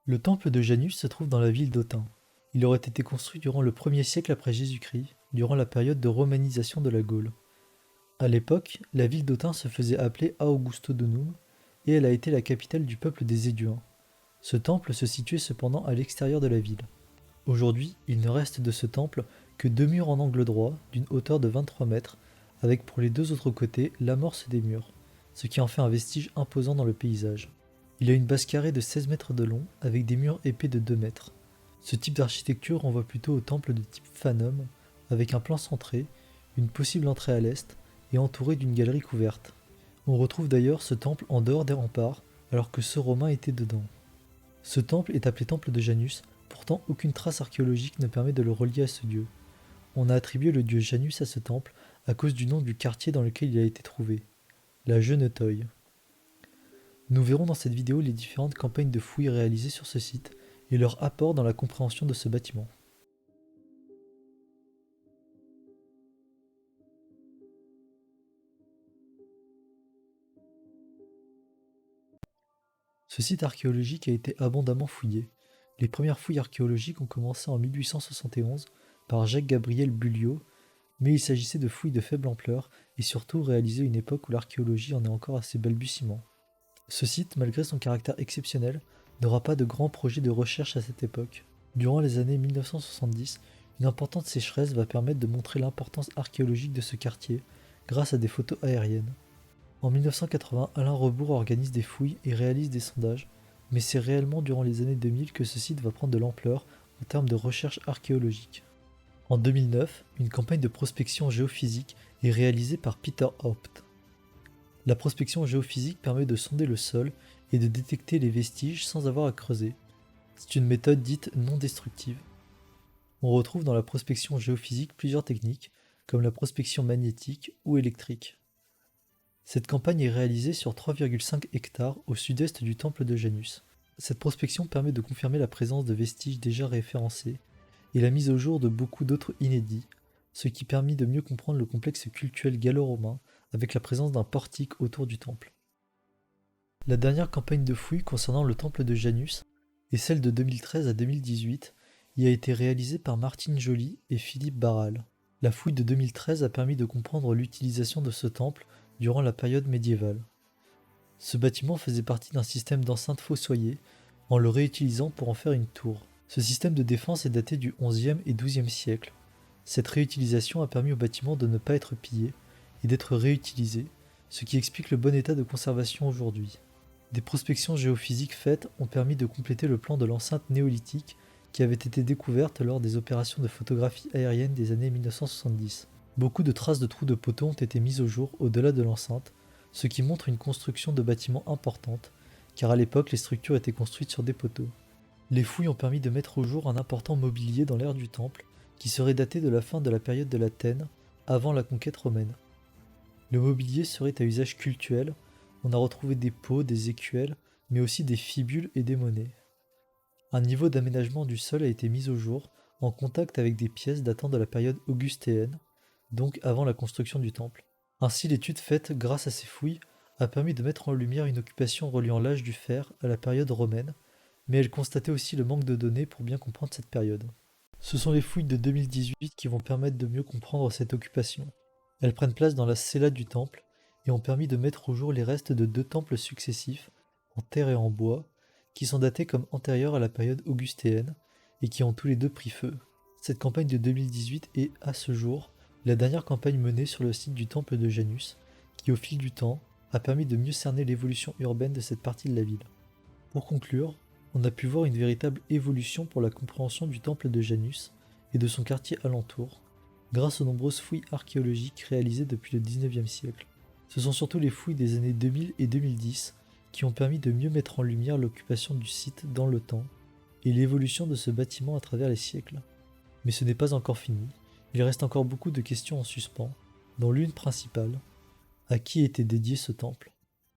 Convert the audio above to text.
Le temple de Janus se trouve dans la ville d'Autun. Il aurait été construit durant le 1er siècle après Jésus-Christ, durant la période de romanisation de la Gaule. À l'époque, la ville d'Autun se faisait appeler Augustodonum et elle a été la capitale du peuple des Éduins. Ce temple se situait cependant à l'extérieur de la ville. Aujourd'hui, il ne reste de ce temple que 2 murs en angle droit d'une hauteur de 23 mètres, avec pour les 2 autres côtés l'amorce des murs, ce qui en fait un vestige imposant dans le paysage. Il a une base carrée de 16 mètres de long avec des murs épais de 2 mètres. Ce type d'architecture renvoie plutôt au temple de type Phanum, avec un plan centré, une possible entrée à l'est et entouré d'une galerie couverte. On retrouve d'ailleurs ce temple en dehors des remparts, alors que ceux romains étaient dedans. Ce temple est appelé temple de Janus, pourtant aucune trace archéologique ne permet de le relier à ce dieu. On a attribué le dieu Janus à ce temple à cause du nom du quartier dans lequel il a été trouvé, la Genetoy. Nous verrons dans cette vidéo les différentes campagnes de fouilles réalisées sur ce site et leur apport dans la compréhension de ce bâtiment. Ce site archéologique a été abondamment fouillé. Les premières fouilles archéologiques ont commencé en 1871 par Jacques-Gabriel Bulliot, mais il s'agissait de fouilles de faible ampleur et surtout réalisées à une époque où l'archéologie en est encore à ses balbutiements. Ce site, malgré son caractère exceptionnel, n'aura pas de grands projets de recherche à cette époque. Durant les années 1970, une importante sécheresse va permettre de montrer l'importance archéologique de ce quartier grâce à des photos aériennes. En 1980, Alain Rebourg organise des fouilles et réalise des sondages, mais c'est réellement durant les années 2000 que ce site va prendre de l'ampleur en termes de recherche archéologique. En 2009, une campagne de prospection géophysique est réalisée par Peter Haupt. La prospection géophysique permet de sonder le sol et de détecter les vestiges sans avoir à creuser. C'est une méthode dite non destructive. On retrouve dans la prospection géophysique plusieurs techniques, comme la prospection magnétique ou électrique. Cette campagne est réalisée sur 3,5 hectares au sud-est du temple de Janus. Cette prospection permet de confirmer la présence de vestiges déjà référencés et la mise au jour de beaucoup d'autres inédits, ce qui permet de mieux comprendre le complexe cultuel gallo-romain avec la présence d'un portique autour du temple. La dernière campagne de fouilles concernant le temple de Janus est celle de 2013 à 2018 et a été réalisée par Martine Joly et Philippe Barral. La fouille de 2013 a permis de comprendre l'utilisation de ce temple durant la période médiévale. Ce bâtiment faisait partie d'un système d'enceinte fossoyée en le réutilisant pour en faire une tour. Ce système de défense est daté du XIe et XIIe siècle. Cette réutilisation a permis au bâtiment de ne pas être pillé et d'être réutilisé, ce qui explique le bon état de conservation aujourd'hui. Des prospections géophysiques faites ont permis de compléter le plan de l'enceinte néolithique qui avait été découverte lors des opérations de photographie aérienne des années 1970. Beaucoup de traces de trous de poteaux ont été mises au jour au-delà de l'enceinte, ce qui montre une construction de bâtiments importante, car à l'époque les structures étaient construites sur des poteaux. Les fouilles ont permis de mettre au jour un important mobilier dans l'aire du temple, qui serait daté de la fin de la période de l'Athènes, avant la conquête romaine. Le mobilier serait à usage cultuel, on a retrouvé des pots, des écuelles, mais aussi des fibules et des monnaies. Un niveau d'aménagement du sol a été mis au jour, en contact avec des pièces datant de la période augustéenne, donc avant la construction du temple. Ainsi, l'étude faite grâce à ces fouilles a permis de mettre en lumière une occupation reliant l'âge du fer à la période romaine, mais elle constatait aussi le manque de données pour bien comprendre cette période. Ce sont les fouilles de 2018 qui vont permettre de mieux comprendre cette occupation. Elles prennent place dans la cella du temple et ont permis de mettre au jour les restes de 2 temples successifs, en terre et en bois, qui sont datés comme antérieurs à la période augustéenne et qui ont tous les deux pris feu. Cette campagne de 2018 est, à ce jour, la dernière campagne menée sur le site du temple de Janus, qui au fil du temps a permis de mieux cerner l'évolution urbaine de cette partie de la ville. Pour conclure, on a pu voir une véritable évolution pour la compréhension du temple de Janus et de son quartier alentour, grâce aux nombreuses fouilles archéologiques réalisées depuis le XIXe siècle. Ce sont surtout les fouilles des années 2000 et 2010 qui ont permis de mieux mettre en lumière l'occupation du site dans le temps et l'évolution de ce bâtiment à travers les siècles. Mais ce n'est pas encore fini, il reste encore beaucoup de questions en suspens, dont l'une principale: à qui était dédié ce temple ?